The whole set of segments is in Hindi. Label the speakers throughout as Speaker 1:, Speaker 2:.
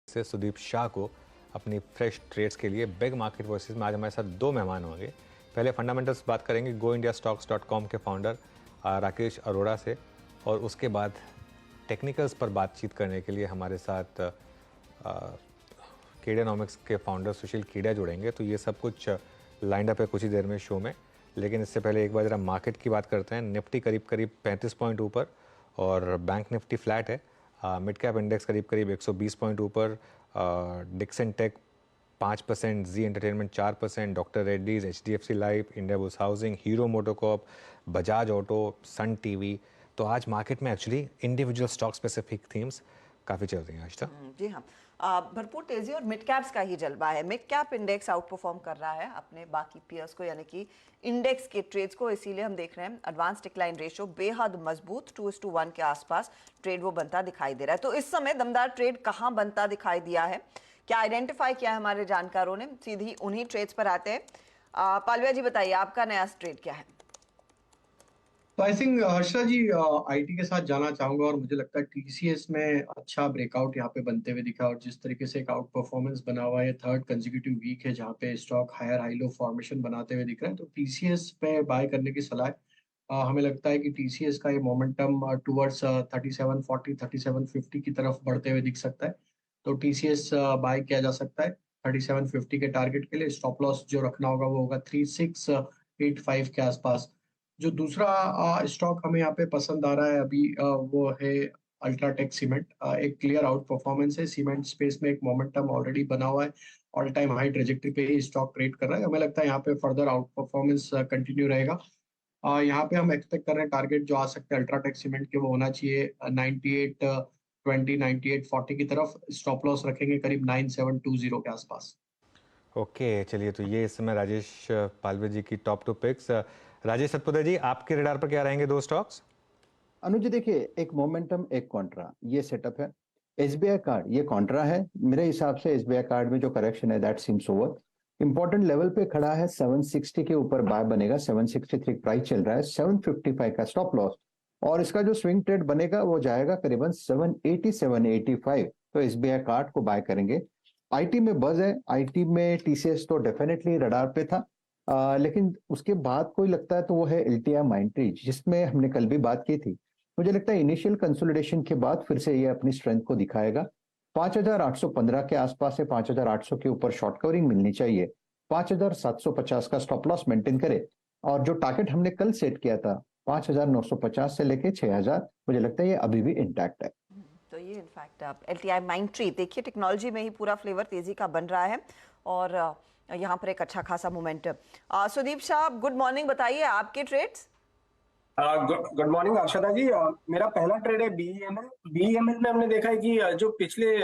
Speaker 1: से सुदीप शाह को अपनी फ्रेश ट्रेड्स के लिए बिग मार्केट वॉइसेस में आज हमारे साथ दो मेहमान होंगे। पहले फंडामेंटल्स बात करेंगे goindiastocks.com के फाउंडर राकेश अरोड़ा से, और उसके बाद टेक्निकल्स पर बातचीत करने के लिए हमारे साथ केडियानॉमिक्स के फाउंडर सुशील केडिया जुड़ेंगे। तो ये सब कुछ लाइंड अप है कुछ ही देर में शो में, लेकिन इससे पहले एक बार जरा मार्केट की बात करते हैं। निफ्टी करीब करीब 35 पॉइंट ऊपर और बैंक निफ्टी फ्लैट है। मिड कैप इंडेक्स करीब करीब 120 पॉइंट ऊपर, Dixon Tech 5%, Zee Entertainment 4%, doctor Reddy's, HDFC Life, Indiabulls Housing, Hero MotoCorp, Bajaj Auto, Sun TV. तो आज मार्केट में actually individual stock specific themes काफ़ी चल रही हैं आज तक।
Speaker 2: जी हाँ, भरपूर तेजी और मिड कैप्स का ही जलवा है। Mid cap index out perform कर रहा है अपने बाकी पीयर्स को, यानी कि इंडेक्स के ट्रेड्स को। इसीलिए हम देख रहे हैं एडवांस डिक्लाइन रेशियो बेहद मजबूत 2:1 के आसपास ट्रेड वो बनता दिखाई दे रहा है। तो इस समय दमदार ट्रेड कहाँ बनता दिखाई दिया है, क्या आइडेंटिफाई किया है हमारे जानकारों ने, सीधी उन्हीं ट्रेड्स पर आते हैं। पालविया जी बताइए, आपका नया ट्रेड क्या है?
Speaker 3: तो I think Harsha ji IT के साथ जाना चाहूंगा, और मुझे लगता है टीसीएस में अच्छा ब्रेकआउट यहाँ पे बनते हुए दिखा, और जिस तरीके से एक आउट परफॉर्मेंस बना हुआ है, थर्ड कंसेक्यूटिव वीक है जहाँ पे stock higher high low formation बनाते हुए दिख रहा है, तो टीसीएस पे बाय करने की सलाह है। हमें लगता है कि टीसीएस का ये मोमेंटम टुवर्ड्स 3740 3750 की तरफ बढ़ते हुए दिख सकता है। तो टीसीएस बाय किया जा सकता है 3750 के टारगेट के लिए। स्टॉप लॉस जो रखना होगा वो होगा 3685 के आसपास। जो दूसरा स्टॉक हमें यहाँ पे पसंद आ रहा है अभी, वो है अल्ट्राटेक सीमेंट। एक क्लियर आउट परफॉर्मेंस है सीमेंट स्पेस में, एक मोमेंटम ऑलरेडी बना हुआ है, ऑल टाइम हाई ट्रेजेक्टरी पे ही स्टॉक ट्रेड कर रहा है। हमें लगता है यहाँ पे फर्दर आउट परफॉर्मेंस कंटिन्यू रहेगा। यहाँ पे हम एक्सपेक्ट कर रहे हैं टारगेट जो आ सकते हैं अल्ट्राटेक सीमेंट के, वो होना चाहिए 9820 9840 की तरफ। स्टॉप लॉस रखेंगे करीब 9720 के आसपास।
Speaker 1: ओके, चलिए, तो ये इस समय राजेश पालवे जी की top two picks. Rajesh Satpute ji, आपके रडार पर क्या रहेंगे दो स्टॉक्स?
Speaker 4: अनुज जी देखिए, एक मोमेंटम एक कॉन्ट्रा, ये सेटअप है। एसबीआई कार्ड ये कॉन्ट्रा है। मेरे हिसाब से एसबीआई कार्ड में जो करेक्शन है that seems over. Important level पे खड़ा है 760 के ऊपर बाय बनेगा, 763 प्राइस चल रहा है, 755 का स्टॉप लॉस, और इसका जो स्विंग ट्रेड बनेगा वो जाएगा करीबन 780 785। तो एसबीआई कार्ड को बाय करेंगे। आईटी में बज है, आईटी में टीसीएस तो डेफिनेटली रडार पे था, लेकिन उसके बाद कोई लगता है तो वो है एलटीआई माइंडट्री, जिसमें हमने कल भी बात की थी। मुझे लगता है इनिशियल कंसोलिडेशन के बाद फिर से ये अपनी स्ट्रेंथ को दिखाएगा। 5815 के आसपास है, 5800 के ऊपर शॉर्ट कवरिंग मिलनी चाहिए। 5750 का स्टॉप लॉस मेंटेन करे, और जो टारगेट हमने कल सेट किया था 5950 से लेके 6000, मुझे लगता है ये अभी भी इंटैक्ट है।
Speaker 2: तो ये इनफैक्ट आप एलटीआई माइंडट्री देखिए, टेक्नोलॉजी में ही पूरा फ्लेवर तेजी का बन रहा है, और यहाँ पर एक अच्छा खासा momentum. Sudeep Shah, good morning, बताइए आपके trades.
Speaker 5: Good morning Arshada ji. मेरा पहला ट्रेड है बीईएमएल। बीईएमएल में हमने देखा है कि जो पिछले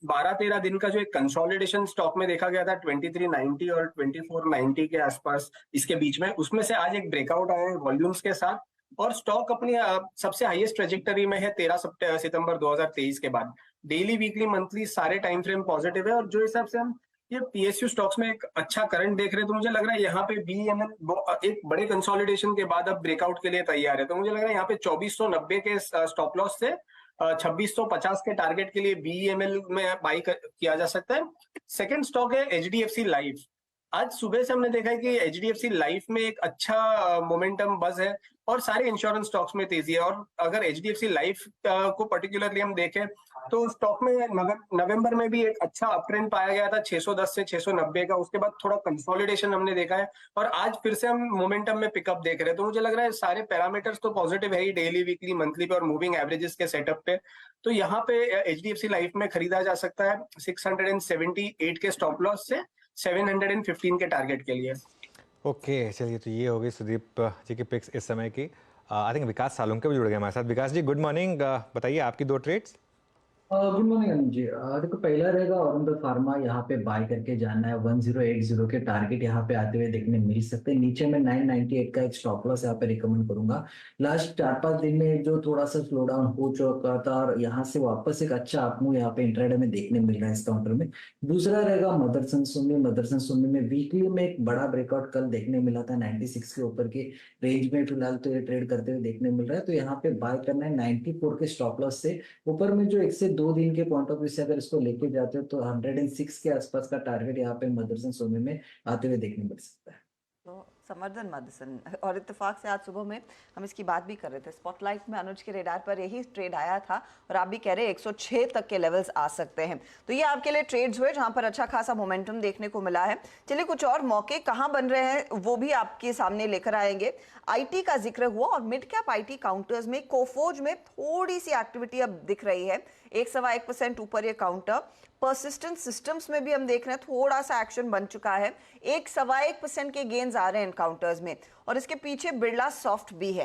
Speaker 5: 12-13 दिन का जो एक कंसोलिडेशन स्टॉक में देखा गया था 2390 और 2490 के आसपास, इसके बीच में, उसमें से आज एक ब्रेकआउट आया है वॉल्यूम्स के साथ, और स्टॉक अपनी सबसे हाईएस्ट ट्रेजेक्टरी में है 13 सितंबर 2023 के बाद। डेली, वीकली, मंथली सारे टाइम फ्रेम पॉजिटिव है, और जो हिसाब से हम ये पीएसयू स्टॉक्स में एक अच्छा करंट देख रहे हैं, तो मुझे लग रहा है यहाँ पे बीईएमएल एक बड़े कंसोलिडेशन के बाद अब ब्रेकआउट के लिए तैयार है। तो मुझे लग रहा है यहाँ पे 2490 के स्टॉप लॉस से 2650 के टारगेट के लिए बीईएमएल में बाई किया जा सकता है। सेकंड स्टॉक है एचडीएफसी लाइफ। आज सुबह से हमने देखा है कि एचडीएफसी लाइफ में एक अच्छा मोमेंटम बज है, और सारे इंश्योरेंस स्टॉक्स में तेजी है। और अगर एचडीएफसी लाइफ को पर्टिकुलरली हम देखें तो स्टॉक में नवंबर में भी एक अच्छा अप ट्रेंड पाया गया था 610 से 690 का, उसके बाद थोड़ा कंसोलिडेशन हमने देखा है, और आज फिर से हम मोमेंटम में पिकअप देख रहे हैं। तो मुझे लग रहा है सारे पैरामीटर्स तो पॉजिटिव है ही, डेली, वीकली, मंथली पे और मूविंग एवरेजेस के सेटअप पे। तो यहाँ पे एचडीएफसी लाइफ में खरीदा जा सकता है 678 के स्टॉप लॉस से 715 के टारगेट के लिए।
Speaker 1: ओके, चलिए, तो ये हो गई सुदीप जी की पिक्स इस समय की। आई थिंक विकास सालुंके भी जुड़ गए हमारे साथ। विकास जी, गुड मॉर्निंग, बताइए आपकी दो ट्रेड्स।
Speaker 6: गुड मॉर्निंग अनुज जी। देखो, पहला रहेगा औरंगाबाद फार्मा, यहाँ पे बाय करके जाना है। 1080 के टारगेट यहाँ पे आते हुए देखने मिल सकते हैं। नीचे में 998 का एक स्टॉप लॉस यहाँ पे रिकमेंड करूंगा। लास्ट 4-5 दिन में जो थोड़ा सा स्लो डाउन हो चुका था, और यहाँ से वापस एक अच्छा आपको यहाँ पे इंट्राडे में देखने मिल रहा है इस काउंटर में। दूसरा रहेगा मदरसन सुन्नी। मदरसन सुन्नी में वीकली में एक बड़ा ब्रेकआउट कल देखने मिला था 96 के ऊपर के रेंज में, फिलहाल तो ये ट्रेड करते हुए देखने मिल रहा है। तो यहाँ पे बाय करना है 94 के स्टॉप लॉस से। ऊपर में जो 1 से 2 2 दिन के पॉइंट ऑफ व्यू से अगर इसको लेके जाते हो तो 106 के आसपास का टारगेट यहाँ पे मदरसन सोमे में आते हुए देखने मिल सकता है।
Speaker 2: तो समर्दन मदसन, और इत्तेफाक से आज सुबह में हम इसकी बात भी कर रहे थे, स्पॉटलाइट में अनुज के रेडार पर यही ट्रेड आया था और आप भी कह रहे हैं 106 तक के लेवल्स आ सकते हैं। तो ये आपके लिए ट्रेड्स हुए जहां पर अच्छा खासा मोमेंटम देखने को मिला है। चलिए कुछ और मौके कहां बन रहे हैं वो भी आपके सामने लेकर आएंगे। आईटी का जिक्र हुआ और मिड कैप आईटी काउंटर्स में कोफोज में थोड़ी सी एक्टिविटी अब दिख रही है, 1.25% ऊपर ये काउंटर। परसिस्टेंट सिस्टम्स में भी हम देख रहे हैं थोड़ा सा एक्शन बन चुका है, 1.25% के गेन्स आ रहे हैं काउंटर्स में और इसके पीछे बिरला सॉफ्ट भी है।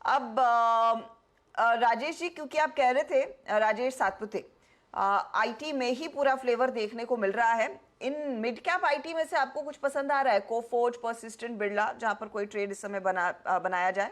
Speaker 2: अब राजेश जी, क्योंकि आप कह रहे थे, राजेश सातपुते, आईटी में ही पूरा फ्लेवर देखने को मिल रहा है, इन मिड कैप आईटी में से आपको कुछ पसंद आ रहा है? कोफोर्ज, परसिस्टेंट, बिरला, जहां पर कोई ट्रेड इस समय बनाया जाए?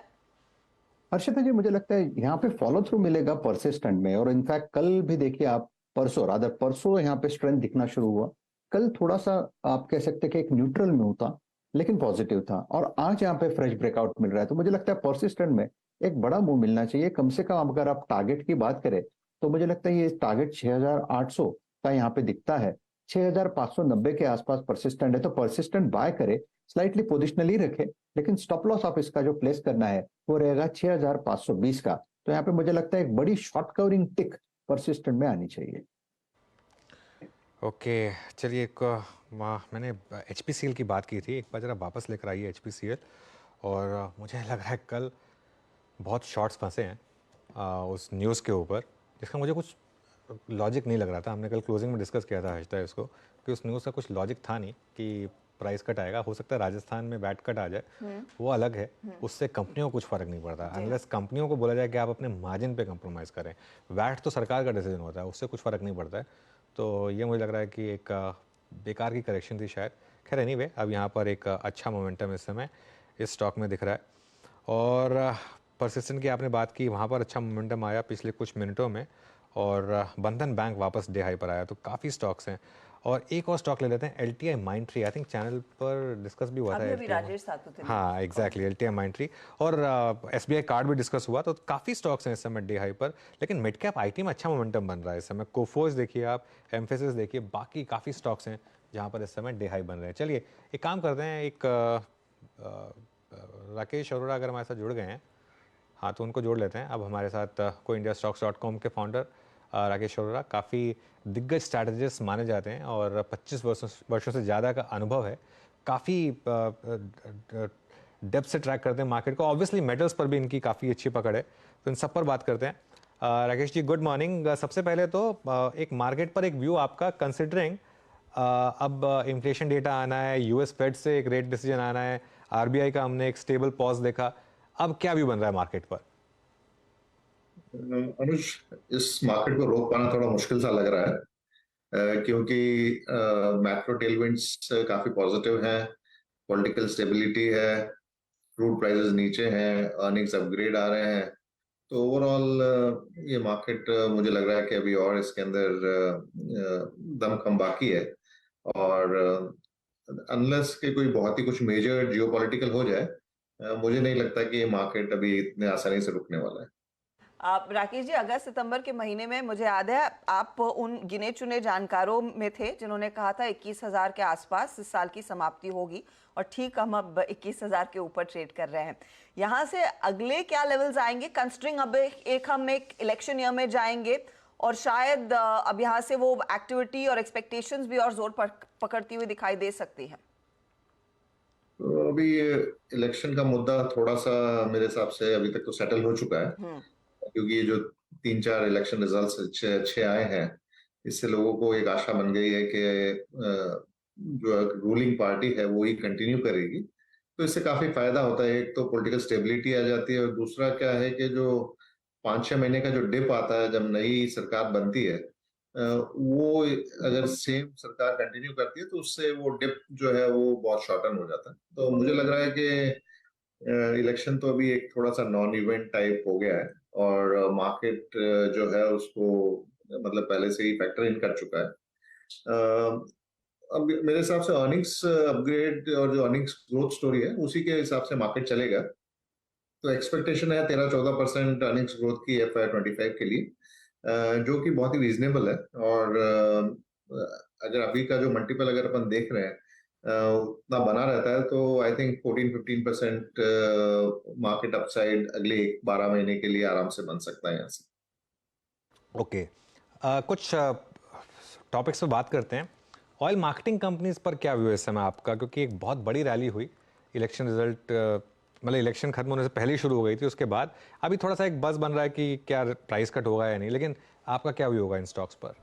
Speaker 4: हर्षिता जी, मुझे लगता है यहाँ पे फॉलो थ्रू मिलेगा परसिस्टेंट में, और इनफैक्ट कल भी देखिए आप, परसों यहाँ पे स्ट्रेंथ दिखना शुरू हुआ। कल थोड़ा सा आप कह सकते हैं कि एक न्यूट्रल में था लेकिन पॉजिटिव था, और आज यहाँ पे फ्रेश ब्रेकआउट मिल रहा है। तो मुझे लगता है परसिस्टेंट में एक बड़ा मूव मिलना चाहिए। कम से कम अगर आप टारगेट की बात करें तो मुझे लगता है ये टारगेट 6800 का यहाँ पे दिखता है। 6590 के आसपास परसिस्टेंट है, तो परसिस्टेंट बाय करे, स्लाइटली पोजिशनली रखे, लेकिन स्टॉप लॉस आप इसका जो प्लेस करना है वो रहेगा 6520 का। तो यहाँ पे मुझे लगता है एक बड़ी शॉर्ट कवरिंग टिक परसिस्टेंट में आनी चाहिए।
Speaker 1: ओके, चलिए एक मैंने HPCL की बात की थी, एक बार जरा वापस लेकर आइए HPCL। और मुझे लग रहा है कल बहुत शॉर्ट्स फंसे हैं उस न्यूज़ के ऊपर, जिसका मुझे कुछ लॉजिक नहीं लग रहा था। हमने कल क्लोजिंग में डिस्कस किया था हर्षिता इसको, कि उस न्यूज़ का कुछ लॉजिक था नहीं कि प्राइस कट आएगा। हो सकता है राजस्थान में बैट कट आ जाए, वो अलग है, उससे कंपनियों को कुछ फ़र्क नहीं पड़ता। अनलेस कंपनियों को बोला जाए कि आप अपने मार्जिन पे कंप्रोमाइज़ करें, वैट तो सरकार का डिसीजन होता है, उससे कुछ फ़र्क नहीं पड़ता है। तो ये मुझे लग रहा है कि एक बेकार की करेक्शन थी शायद। खैर एनीवे, अब यहाँ पर एक अच्छा मोमेंटम इस समय इस स्टॉक में दिख रहा है। और परसिस्टेंट की आपने बात की, वहाँ पर अच्छा मोमेंटम आया पिछले कुछ मिनटों में, और बंधन बैंक वापस डे हाई पर आया। तो काफ़ी स्टॉक्स हैं, और एक और स्टॉक ले लेते हैं, LTI Mindtree. I think channel पर डिस्कस भी हुआ था
Speaker 2: अभी राजेश सातपुते ने।
Speaker 1: हाँ एग्जैक्टली, LTI माइंडट्री, और SBI कार्ड भी डिस्कस हुआ। तो काफ़ी स्टॉक्स हैं इस समय डे हाई पर, लेकिन मिड कैप आईटी में अच्छा मोमेंटम बन रहा है इस समय। कोफोर्ज देखिए आप, एम्फेसिस देखिए, बाकी काफ़ी स्टॉक्स हैं जहाँ पर इस समय डे हाई बन रहे हैं। चलिए एक काम करते हैं, एक राकेश अरोड़ा अगर हमारे साथ जुड़ गए हैं, हाँ तो उनको जोड़ लेते हैं। अब हमारे साथ coindiastocks.com के फाउंडर राकेश अरोड़ा, काफ़ी दिग्गज स्ट्रैटेजिस्ट माने जाते हैं और 25 वर्षों से ज़्यादा का अनुभव है। काफ़ी डेप्थ से ट्रैक करते हैं मार्केट को। ऑब्वियसली मेटल्स पर भी इनकी काफ़ी अच्छी पकड़ है, तो इन सब पर बात करते हैं। Rakesh ji, good morning. सबसे पहले तो एक मार्केट पर एक व्यू आपका, कंसिडरिंग अब इन्फ्लेशन डेटा आना है, US फेड से एक रेट डिसीजन आना है, RBI का हमने एक स्टेबल पॉज देखा, अब क्या व्यू बन रहा है मार्केट पर?
Speaker 7: अनुज, इस मार्केट को रोक पाना थोड़ा मुश्किल सा लग रहा है, क्योंकि मैक्रो टेलविंड्स काफी पॉजिटिव हैं, पॉलिटिकल स्टेबिलिटी है, क्रूड प्राइसेस नीचे हैं, अर्निंग्स अपग्रेड आ रहे हैं। तो ओवरऑल ये मार्केट मुझे लग रहा है कि अभी और इसके अंदर दमखम बाकी है, और अनलेस के कोई बहुत ही कुछ मेजर जियोपॉलिटिकल हो जाए, मुझे नहीं लगता कि ये मार्केट अभी इतने आसानी से रुकने वाला है।
Speaker 2: आप राकेश जी, अगस्त सितंबर के महीने में मुझे याद है आप उन गिने चुने जानकारों में थे जिन्होंने कहा था 21,000 के आसपास इस साल की समाप्ति होगी, और ठीक हम अब 21,000 के ऊपर ट्रेड कर रहे हैं। यहाँ से अगले क्या लेवल्स आएंगे, कंस्ट्रिंग अब हम एक इलेक्शन ईयर में जाएंगे, और शायद अब यहाँ से वो एक्टिविटी और एक्सपेक्टेशंस भी और जोर पकड़ती हुई दिखाई दे सकती है।
Speaker 7: तो अभी इलेक्शन का मुद्दा थोड़ा सा मेरे हिसाब से अभी तक तो सेटल हो चुका है, क्योंकि जो 3-4 इलेक्शन रिजल्ट्स अच्छे आए हैं, इससे लोगों को एक आशा बन गई है कि जो रूलिंग पार्टी है वो ही कंटिन्यू करेगी। तो इससे काफी फायदा होता है। एक तो पॉलिटिकल स्टेबिलिटी आ जाती है, और दूसरा क्या है कि जो 5-6 महीने का जो डिप आता है जब नई सरकार बनती है, वो अगर सेम सरकार कंटिन्यू करती है तो उससे वो डिप जो है वो बहुत शॉर्टन हो जाता है। तो मुझे लग रहा है कि इलेक्शन तो अभी एक थोड़ा सा नॉन इवेंट टाइप हो गया है, और मार्केट जो है उसको मतलब पहले से ही फैक्टर इन कर चुका है। अब मेरे हिसाब से अर्निंग्स अपग्रेड और जो अर्निंग्स ग्रोथ स्टोरी है उसी के हिसाब से मार्केट चलेगा। तो एक्सपेक्टेशन है 13-14% अर्निंग्स ग्रोथ की FY25 के लिए। जो कि बहुत ही रीजनेबल है। और अगर अभी का जो मल्टीपल अगर अपन देख रहे हैं उतना बना रहता है, तो आई थिंक 14-15% मार्केट अपसाइड अगले 12 महीने के लिए आराम से बन सकता है यहाँ से।
Speaker 1: ओके, कुछ टॉपिक्स पे बात करते हैं। ऑयल मार्केटिंग कंपनीज पर क्या व्यू है इस समय आपका, क्योंकि एक बहुत बड़ी रैली हुई इलेक्शन रिजल्ट, मतलब इलेक्शन खत्म होने से पहले ही शुरू हो गई थी, उसके बाद अभी थोड़ा सा एक बज़ बन रहा है कि क्या प्राइस कट होगा या नहीं, लेकिन आपका क्या व्यू होगा इन स्टॉक्स पर?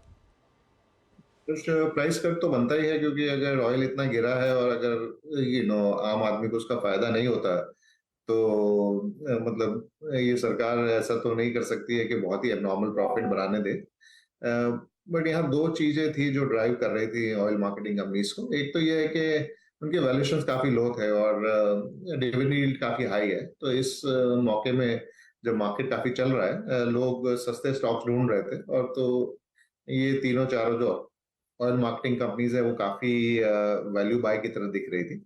Speaker 7: कुछ प्राइस कट तो बनता ही है, क्योंकि अगर ऑयल इतना गिरा है और अगर आम आदमी को उसका फायदा नहीं होता, तो मतलब ये सरकार ऐसा तो नहीं कर सकती है कि बहुत ही एबनॉर्मल प्रॉफिट बनाने दे। बट यहाँ दो चीजें थी जो ड्राइव कर रही थी ऑयल मार्केटिंग कंपनीज को। एक तो ये है कि उनके वैल्यूएशंस काफी लो थे और डिविडेंड यील्ड काफी हाई है। तो इस मौके में जब मार्केट काफी चल रहा है, लोग सस्ते स्टॉक्स ढूंढ रहे थे, और तो ये तीनों चारों जो ऑयल मार्केटिंग कंपनीज है वो काफी वैल्यू बाय की तरह दिख रही थी।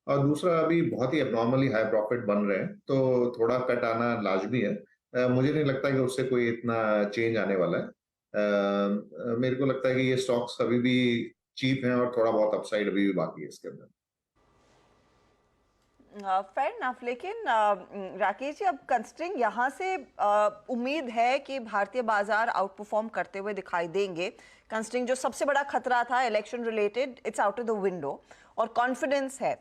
Speaker 7: और दूसरा, अभी बहुत ही एबनॉर्मली हाई प्रॉफिट बन रहे हैं, तो थोड़ा कट आना लाजमी है। मुझे नहीं लगता कि उससे कोई इतना चेंज आने वाला है। मेरे को लगता है कि ये स्टॉक्स अभी भी चीप हैं और थोड़ा बहुत अपसाइड अभी भी बाकी है इसके अंदर।
Speaker 2: फेयर इनफ, लेकिन राकेश जी, अब कंस्ट्रिंग यहाँ से उम्मीद है कि भारतीय बाजार आउट परफॉर्म करते हुए दिखाई देंगे। कंस्ट्रिंग जो सबसे बड़ा खतरा था election related, it's out of the window और कॉन्फिडेंस है।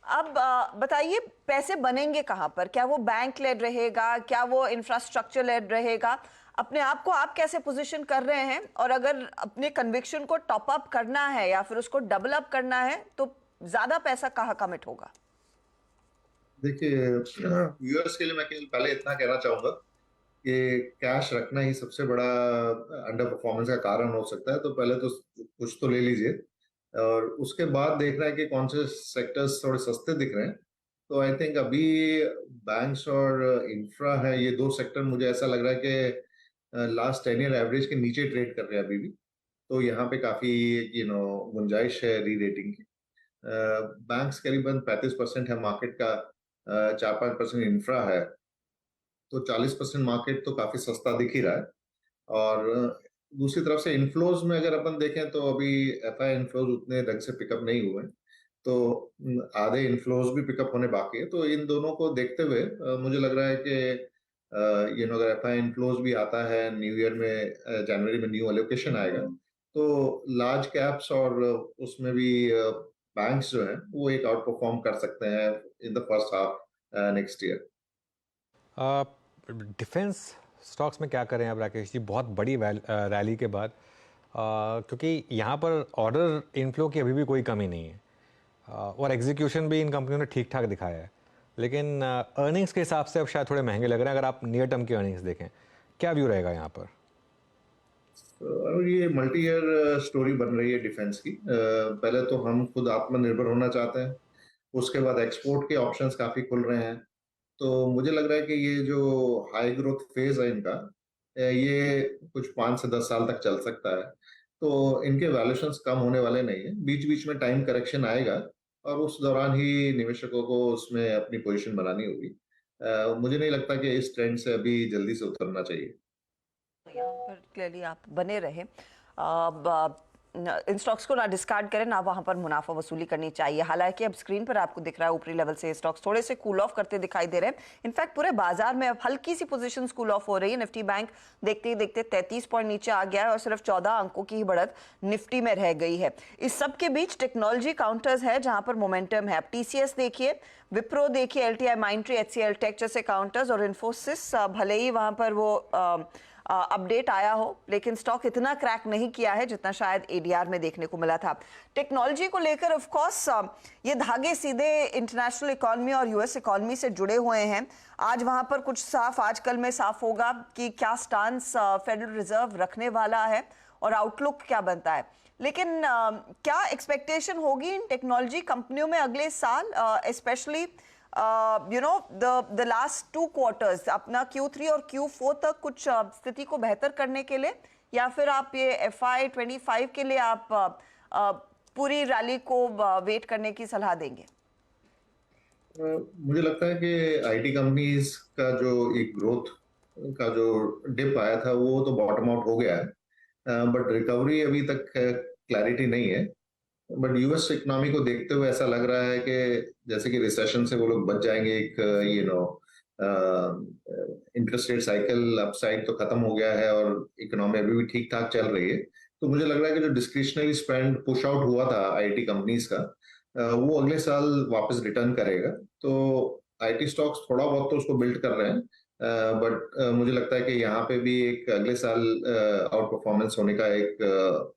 Speaker 2: अब बताइए, पैसे बनेंगे कहाँ पर? क्या वो बैंक लेड रहेगा, क्या वो इंफ्रास्ट्रक्चर लेड रहेगा? अपने आप को आप कैसे पोजीशन कर रहे हैं? और अगर अपने कन्विक्शन को टॉप अप करना है या फिर उसको डबल अप करना है, तो ज्यादा पैसा कहाँ कमिट होगा?
Speaker 7: देखिए, व्यूअर्स के लिए मैं केवल पहले इतना कहना चाहूंगा कि कैश रखना ही सबसे बड़ा अंडर परफॉर्मेंस का कारण हो सकता है। तो पहले तो कुछ तो ले लीजिए, और उसके बाद देखना है कि कौन से सेक्टर्स थोड़े सस्ते दिख रहे हैं। तो आई थिंक अभी बैंक्स और इंफ्रा है, ये दो सेक्टर मुझे ऐसा लग रहा है कि लास्ट 10 ईयर एवरेज के नीचे ट्रेड कर रहे हैं अभी भी। तो यहाँ पे काफी गुंजाइश है री रेटिंग की। बैंक्स करीबन 35% है मार्केट का, 4-5% इंफ्रा है, तो 40% मार्केट तो काफी सस्ता दिख ही रहा है। और दूसरी तरफ से इनफ्लोज में अगर अपन देखें, तो अभी एफआई इनफ्लोज उतने ढंग से पिकअप नहीं हुए हैं, तो आधे इनफ्लोज भी पिकअप होने बाकी है। तो इन दोनों को देखते हुए मुझे लग रहा है कि अगर एफआई इनफ्लोज भी आता है न्यू ईयर में, जनवरी में न्यू एलोकेशन आएगा, तो लार्ज कैप्स और उसमें भी बैंक्स जो हैं वो एक आउट परफॉर्म कर सकते हैं in the first half next year.
Speaker 1: Defence stocks में क्या करें अब राकेश जी, बहुत बड़ी रैली के बाद, क्योंकि यहाँ पर ऑर्डर इनफ्लो की अभी भी कोई कमी नहीं है, और एग्जीक्यूशन भी इन कंपनियों ने ठीक ठाक दिखाया है, लेकिन अर्निंग्स के हिसाब से अब शायद थोड़े महंगे लग रहे हैं अगर आप नियर टर्म की अर्निंग्स देखें। क्या व्यू रहेगा यहाँ पर?
Speaker 7: और ये मल्टी ईयर स्टोरी बन रही है डिफेंस की। पहले तो हम खुद आत्मनिर्भर होना चाहते हैं, उसके बाद एक्सपोर्ट के ऑप्शंस काफी खुल रहे हैं। तो मुझे लग रहा है कि ये जो हाई ग्रोथ फेज है इनका, ये कुछ 5 से 10 साल तक चल सकता है। तो इनके वैल्यूएशंस कम होने वाले नहीं है, बीच बीच में टाइम करेक्शन आएगा और उस दौरान ही निवेशकों को उसमें अपनी पोजीशन बनानी होगी। मुझे नहीं लगता कि इस ट्रेंड से अभी जल्दी से उतरना चाहिए।
Speaker 2: यहाँ पर क्लियरली आप बने रहे, इन स्टॉक्स को ना डिस्कार्ड करें, ना वहां पर मुनाफा वसूली करनी चाहिए। हालांकि अब स्क्रीन पर आपको दिख रहा है ऊपरी लेवल से स्टॉक्स थोड़े से कूल ऑफ करते दिखाई दे रहे हैं। इनफैक्ट पूरे बाजार में अब हल्की सी पोजीशन कूल ऑफ हो रही है। निफ्टी बैंक देखते ही देखते 33 पॉइंट नीचे आ गया है और सिर्फ 14 अंकों की ही बढ़त निफ्टी में रह गई है। इस सब के बीच टेक्नोलॉजी काउंटर्स है जहां पर मोमेंटम है। अब टीसीएस देखिए, विप्रो देखिए, एलटीआई माइंट्री, एचसीएल टेक जैसे काउंटर्स, और इन्फोसिस भले ही वहां पर वो अपडेट आया हो, लेकिन स्टॉक इतना क्रैक नहीं किया है जितना शायद एडीआर में देखने को मिला था। टेक्नोलॉजी को लेकर ऑफ कोर्स ये धागे सीधे इंटरनेशनल इकोनॉमी और यूएस इकोनॉमी से जुड़े हुए हैं। आज वहां पर कुछ साफ आजकल में साफ होगा कि क्या स्टांस फेडरल रिजर्व रखने वाला है और आउटलुक क्या बनता है। लेकिन क्या एक्सपेक्टेशन होगी इन टेक्नोलॉजी कंपनियों में अगले साल, स्पेशली the last 2 quarters, अपना Q3 और Q4 तक कुछ स्थिति को बेहतर करने के लिए, या फिर आप ये FY25 के लिए आप पूरी रैली को वेट करने की सलाह देंगे?
Speaker 7: मुझे लगता है कि आईटी कंपनीज का जो एक ग्रोथ का जो डिप आया था वो तो बॉटम आउट हो गया है, बट रिकवरी अभी तक क्लैरिटी नहीं है। बट यूएस इकोनॉमी को देखते हुए ऐसा लग रहा है कि जैसे कि रिसेशन से वो लोग बच जाएंगे, एक इंटरेस्ट रेट साइकिल अपसाइड तो खत्म हो गया है और इकोनॉमी अभी भी ठीक ठाक चल रही है। तो मुझे लग रहा है कि जो डिस्क्रिशनरी स्पेंड पुश आउट हुआ था आईटी कंपनीज का, वो अगले साल वापस रिटर्न करेगा। तो आईटी स्टॉक्स थोड़ा बहुत तो उसको बिल्ड कर रहे हैं, बट मुझे लगता है कि यहाँ पे भी एक अगले साल आउट परफॉर्मेंस होने का एक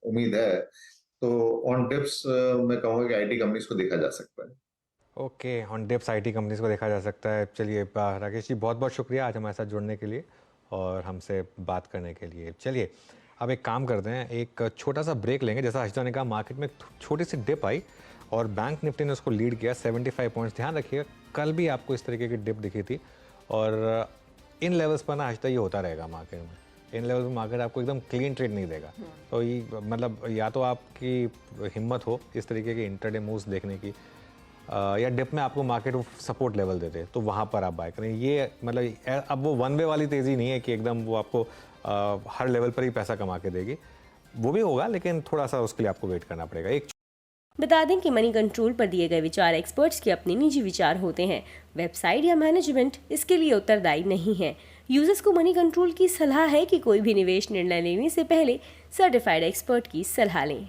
Speaker 7: उम्मीद है। तो ऑन डिप्स मैं कहूँगा कि आईटी कंपनीज को देखा जा सकता है।
Speaker 1: Okay, on dips IT companies को देखा जा सकता है। चलिए राकेश जी, बहुत बहुत शुक्रिया आज हमारे साथ जुड़ने के लिए और हमसे बात करने के लिए। चलिए अब एक काम करते हैं, एक छोटा सा ब्रेक लेंगे। जैसा हर्षदा ने कहा, मार्केट में छोटी सी डिप आई और बैंक निफ्टी ने उसको लीड किया 75 पॉइंट्स। ध्यान रखिएगा, कल भी आपको इस तरीके की डिप दिखी थी और इन लेवल्स पर ना हर्षदा ये होता रहेगा मार्केट में। इन लेवल में मार्केट आपको एकदम क्लीन ट्रेड नहीं देगा। तो ये मतलब या तो आपकी हिम्मत हो इस तरीके के इंटरडे मूव्स देखने की, या डिप में आपको मार्केट सपोर्ट लेवल देते तो वहाँ पर आप बाय करें। ये मतलब अब वो वन वे वाली तेज़ी नहीं है कि एकदम वो आपको हर लेवल पर ही पैसा कमा के देगी। वो भी होगा, लेकिन थोड़ा सा उसके लिए आपको वेट करना पड़ेगा। एक
Speaker 8: बता दें कि मनी कंट्रोल पर दिए गए विचार एक्सपर्ट्स के अपने निजी विचार होते हैं। वेबसाइट या मैनेजमेंट इसके लिए उत्तरदायी नहीं है। यूजर्स को मनी कंट्रोल की सलाह है कि कोई भी निवेश निर्णय लेने से पहले सर्टिफाइड एक्सपर्ट की सलाह लें।